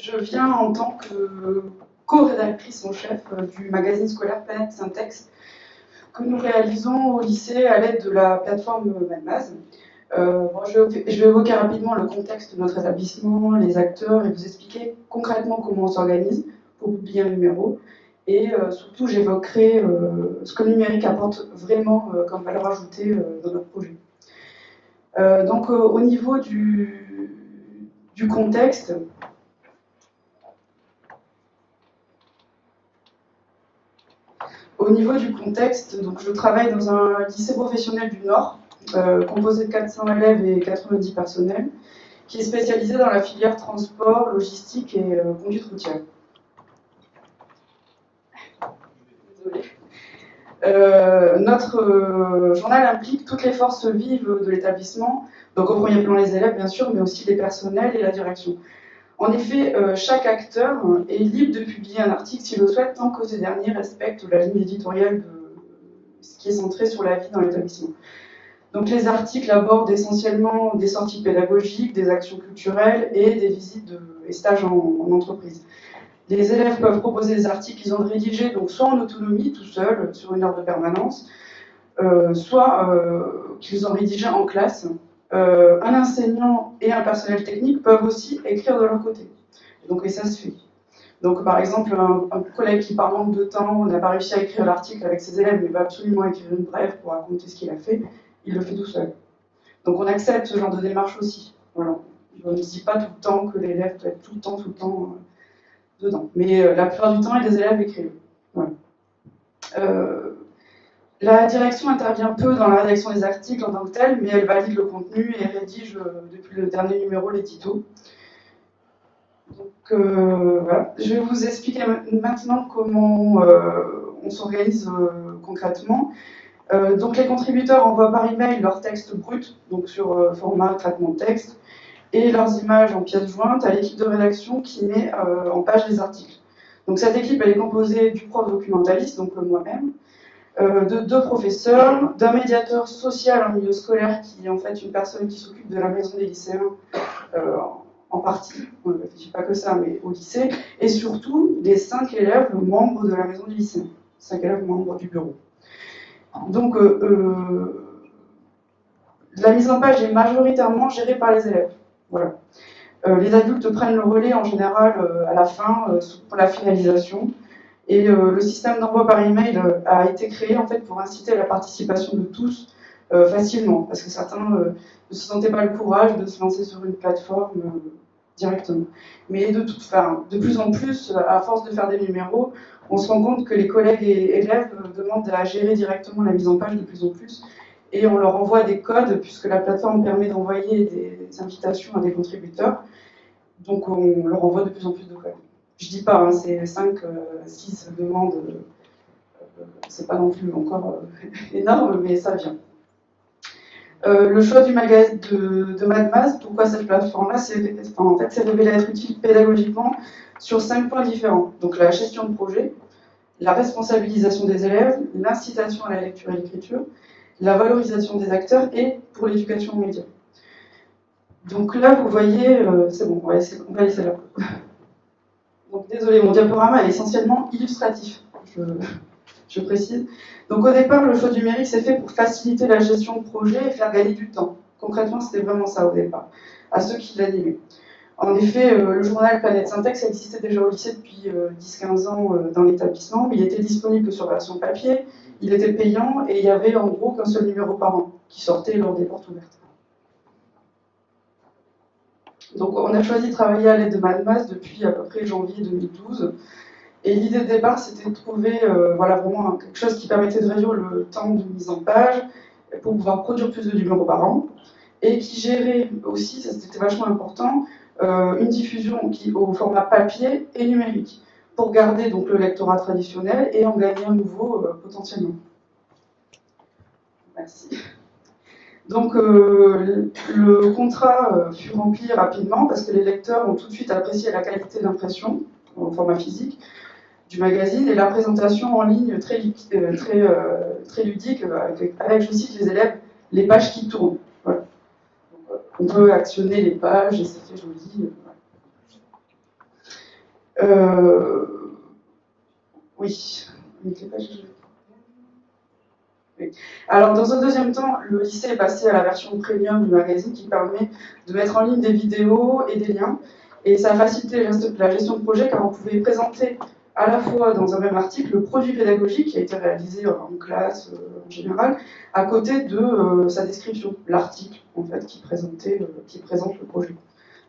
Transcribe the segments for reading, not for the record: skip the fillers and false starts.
Je viens en tant que co-rédactrice en chef du magazine scolaire Planète Syntex que nous réalisons au lycée à l'aide de la plateforme Madmaz. Je vais évoquer rapidement le contexte de notre établissement, les acteurs et vous expliquer concrètement comment on s'organise pour publier un numéro. Et surtout, j'évoquerai ce que le numérique apporte vraiment comme valeur ajoutée dans notre projet. Au niveau du contexte, donc je travaille dans un lycée professionnel du Nord, composé de 400 élèves et 90 personnels, qui est spécialisé dans la filière transport, logistique et conduite routière. Désolée. Notre journal implique toutes les forces vives de l'établissement, donc au premier plan les élèves bien sûr, mais aussi les personnels et la direction. En effet, chaque acteur est libre de publier un article s'il le souhaite, tant que ces derniers respectent la ligne éditoriale de ce qui est centré sur la vie dans l'établissement. Donc les articles abordent essentiellement des sorties pédagogiques, des actions culturelles et des visites et stages en entreprise. Les élèves peuvent proposer des articles qu'ils ont rédigés donc soit en autonomie, tout seuls, sur une heure de permanence, soit qu'ils ont rédigés en classe. Un enseignant et un personnel technique peuvent aussi écrire de leur côté. Et ça se fait. Donc, par exemple, un collègue qui, par manque de temps, n'a pas réussi à écrire l'article avec ses élèves, mais va absolument écrire une brève pour raconter ce qu'il a fait, il le fait tout seul. Donc, on accepte ce genre de démarche aussi. Voilà. On ne dit pas tout le temps que l'élève doit être tout le temps dedans. Mais la plupart du temps, les élèves écrivent. Voilà. La direction intervient peu dans la rédaction des articles en tant que telle, mais elle valide le contenu et rédige depuis le dernier numéro l'édito. Donc voilà, je vais vous expliquer maintenant comment on s'organise concrètement. Donc les contributeurs envoient par email leur texte brut, donc sur format traitement de texte, et leurs images en pièces jointes à l'équipe de rédaction qui met en page les articles. Donc cette équipe elle est composée du prof documentaliste, donc moi-même, de 2 professeurs, d'un médiateur social en milieu scolaire qui est en fait une personne qui s'occupe de la maison des lycéens en partie, on ne réfléchit pas que ça, mais au lycée, et surtout des 5 élèves membres de la maison des lycéens, 5 élèves membres du bureau. Donc la mise en page est majoritairement gérée par les élèves. Voilà. Les adultes prennent le relais en général à la fin pour la finalisation. Et le système d'envoi par email a été créé en fait pour inciter à la participation de tous facilement, parce que certains ne se sentaient pas le courage de se lancer sur une plateforme directement. Mais de plus en plus, à force de faire des numéros, on se rend compte que les collègues et élèves demandent à gérer directement la mise en page de plus en plus, et on leur envoie des codes, puisque la plateforme permet d'envoyer des invitations à des contributeurs, donc on leur envoie de plus en plus de codes. Je dis pas, hein, c'est 5, 6 demandes, c'est pas non plus encore énorme, mais ça vient. Le choix du magazine de Madmaz, pourquoi cette plateforme-là, c'est révélé être utile pédagogiquement sur 5 points différents. Donc la gestion de projet, la responsabilisation des élèves, l'incitation à la lecture et l'écriture, la valorisation des acteurs et pour l'éducation aux médias. Donc là, vous voyez, c'est bon, on va laisser là. Donc désolé, mon diaporama est essentiellement illustratif, je précise. Donc au départ, le choix du numérique s'est fait pour faciliter la gestion de projet et faire gagner du temps. Concrètement, c'était vraiment ça au départ, à ceux qui l'animaient. En effet, le journal Planète Syntex existait déjà au lycée depuis 10-15 ans dans l'établissement. Il était disponible sur version papier, il était payant et il y avait en gros qu'un seul numéro par an qui sortait lors des portes ouvertes. Donc on a choisi de travailler à l'aide de Madmaz depuis à peu près janvier 2012. Et l'idée de départ, c'était de trouver vraiment quelque chose qui permettait de réduire le temps de mise en page pour pouvoir produire plus de numéros par an et qui gérait aussi, ça c'était vachement important, une diffusion au format papier et numérique pour garder donc le lectorat traditionnel et en gagner un nouveau potentiellement. Merci. Donc le contrat fut rempli rapidement parce que les lecteurs ont tout de suite apprécié la qualité d'impression en format physique du magazine et la présentation en ligne très ludique avec, je cite les élèves, les pages qui tournent. Voilà. Donc, on peut actionner les pages et c'est fait joli. Oui. Oui. Alors, dans un deuxième temps, le lycée est passé à la version premium du magazine qui permet de mettre en ligne des vidéos et des liens. Et ça a facilité la gestion de projet car on pouvait présenter à la fois dans un même article le produit pédagogique qui a été réalisé en classe en général, à côté de sa description, l'article en fait qui présente le projet.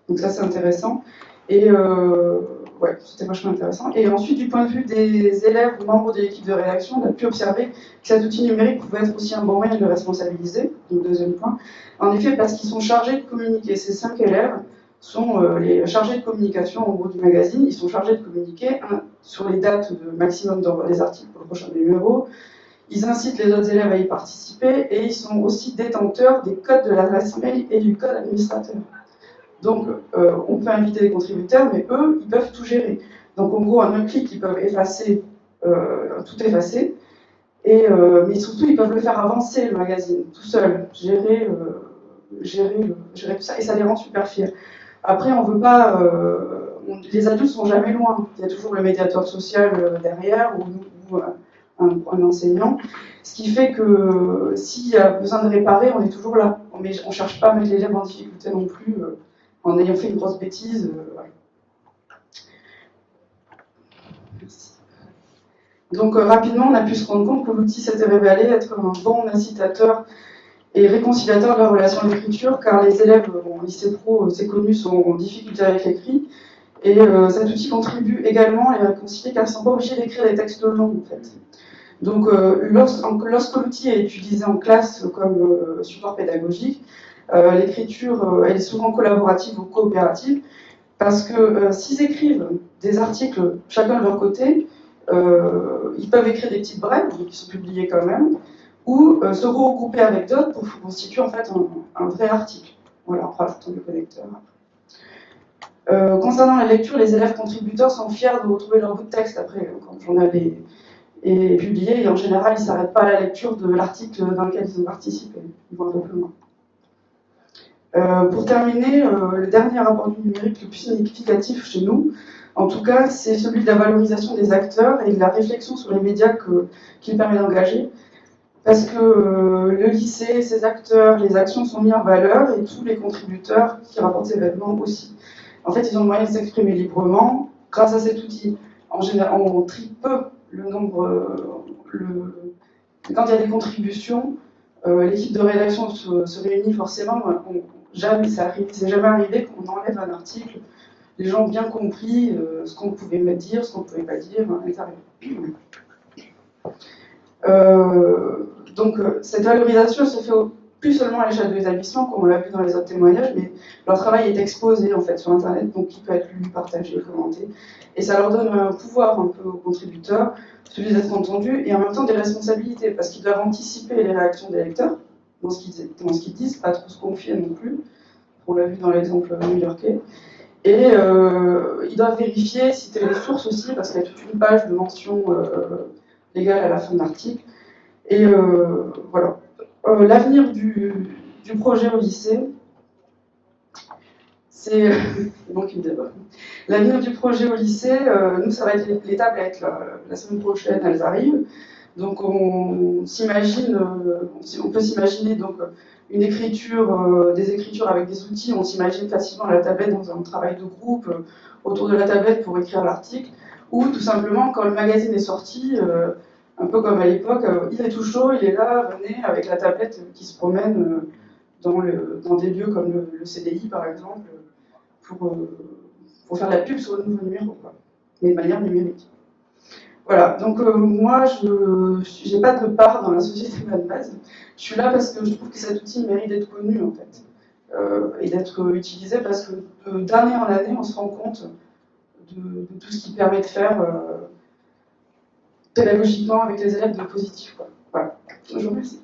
Donc ça c'est intéressant. Et ouais, c'était vachement intéressant. Et ensuite, du point de vue des élèves ou membres de l'équipe de rédaction, on a pu observer que cet outil numérique pouvait être aussi un bon moyen de le responsabiliser. Donc, deuxième point. En effet, parce qu'ils sont chargés de communiquer. Ces 5 élèves sont les chargés de communication en gros du magazine. Ils sont chargés de communiquer sur les dates de maximum d'envoi des articles pour le prochain numéro. Ils incitent les autres élèves à y participer et ils sont aussi détenteurs des codes de l'adresse mail et du code administrateur. Donc, on peut inviter des contributeurs, mais eux, ils peuvent tout gérer. Donc, en gros, en un clic, ils peuvent effacer, tout effacer, mais surtout, ils peuvent le faire avancer, le magazine, tout seul, gérer tout ça, et ça les rend super fiers. Après, on veut pas... les adultes sont jamais loin. Il y a toujours le médiateur social derrière, ou un enseignant, ce qui fait que s'il y a besoin de réparer, on est toujours là. On ne cherche pas à mettre l'élève en difficulté non plus, en ayant fait une grosse bêtise. Voilà. Donc rapidement, on a pu se rendre compte que l'outil s'était révélé être un bon incitateur et réconciliateur de la relation d'écriture, car les élèves en lycée pro, c'est connu, sont en difficulté avec l'écrit. Et cet outil contribue également à les réconcilier, car ils ne sont pas obligés d'écrire des textes longs, en fait. Donc, lorsque l'outil est utilisé en classe comme support pédagogique, l'écriture elle est souvent collaborative ou coopérative, parce que s'ils écrivent des articles chacun de leur côté, ils peuvent écrire des petites brèves, qui sont publiées quand même, ou se regrouper avec d'autres pour constituer en fait un vrai article. Voilà, en rajoutant le connecteur. Concernant la lecture, les élèves contributeurs sont fiers de retrouver leur bout de texte après, quand le journal est publié, et en général, ils ne s'arrêtent pas à la lecture de l'article dans lequel ils ont participé. Ils vont un peu plus loin. Pour terminer, le dernier rapport du numérique le plus significatif chez nous, en tout cas, c'est celui de la valorisation des acteurs et de la réflexion sur les médias qu'il permet d'engager. Parce que le lycée, ses acteurs, les actions sont mis en valeur et tous les contributeurs qui rapportent ces événements aussi. En fait, ils ont le moyen de s'exprimer librement. Grâce à cet outil, en général, on trie peu le nombre. Quand il y a des contributions, l'équipe de rédaction se réunit forcément. C'est jamais arrivé qu'on enlève un article. Les gens ont bien compris ce qu'on pouvait dire, ce qu'on ne pouvait pas dire à l'intérieur. Donc, cette valorisation se fait plus seulement à l'échelle de l'établissement, comme on l'a vu dans les autres témoignages, mais leur travail est exposé en fait sur Internet, donc il peut être lu, partagé, commenté, et ça leur donne un pouvoir un peu aux contributeurs, celui d'être entendus, et en même temps des responsabilités, parce qu'ils doivent anticiper les réactions des lecteurs dans ce qu'ils disent, pas trop se confier non plus, on l'a vu dans l'exemple new-yorkais, et ils doivent vérifier, citer les sources aussi, parce qu'il y a toute une page de mention légale à la fin de l'article. Et voilà. L'avenir du projet au lycée, c'est. L'avenir du projet au lycée, nous, ça va être les tablettes. La semaine prochaine, elles arrivent. Donc, on peut s'imaginer donc une écriture, des écritures avec des outils. On s'imagine facilement la tablette dans un travail de groupe autour de la tablette pour écrire l'article. Ou tout simplement, quand le magazine est sorti, un peu comme à l'époque, il est tout chaud, il est là, venez, avec la tablette qui se promène dans des lieux comme le CDI par exemple, pour faire de la pub sur le nouveau numéro, quoi, mais de manière numérique. Voilà, donc moi je n'ai pas de part dans la société Madbase. Je suis là parce que je trouve que cet outil mérite d'être connu en fait, et d'être utilisé parce que d'année en année on se rend compte de tout ce qu'il permet de faire pédagogiquement avec les élèves de positif. Quoi. Voilà, je vous remercie.